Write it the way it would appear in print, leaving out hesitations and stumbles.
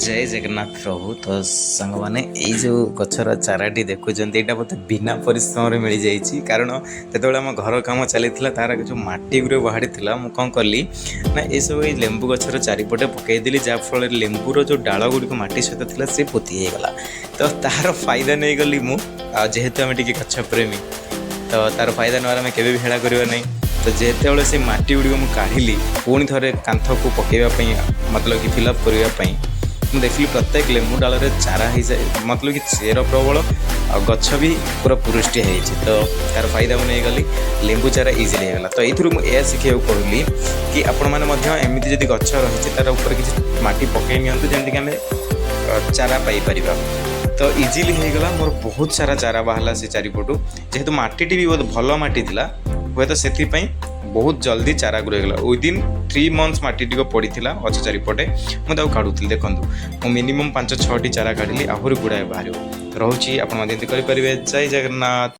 जय जगन्नाथ प्रभु। तो सांग मैंने जो गचर चाराटी देखुं यहाँ मत बिना परिश्रम मिल जाइए कारण जो आम घर कम चली तार जो मटी गुरे बाहरी मुझे कौन कली ना ये सब लेंबू गचर चारिपटे पकईदेली जहाँफल लेंबूर जो डाल गुड़िक मटी सहित था सी पोती होगला। तो तार फायदा नहीं गली मुझे आम टे गछ प्रेमी तो तार फायदा नार आम के हेड़ा करवा नहीं। तो जिते से मटी गुड़ मुझे काढ़ी पुणी थे कांथ को पकईवाई मतलब कि फिलअप करने मुझे देखिली प्रत्येक लेंबू डाल चारा हो जाए मतलब कि चेर प्रबल आ गछ भी पूरा पुष्टि हो। तो तार फायदा मुझे गली लेंबू चारा इजिली होगा। तो ये शिखा कहली कि आपण मैंने जदि गछ रही तार ऊपर किसी माटी पकई नि जमीक आम चारा पाइपर तो इजिली होगला। मोर बहुत सारा चारा बाहर से चारिपटू जेहेतु मटी भी बहुत भल मटी था हे तो से बहुत जल्दी चारा गुड़ होगा। विदिन 3 months मटी पड़ी गछ चारिपटे मुझे काढ़ुली देखूँ मुझे मिनिमम 5-6 चारा काढ़ी आहरी गुड़ाए बाहर रोचे। आप करें जय जगन्नाथ।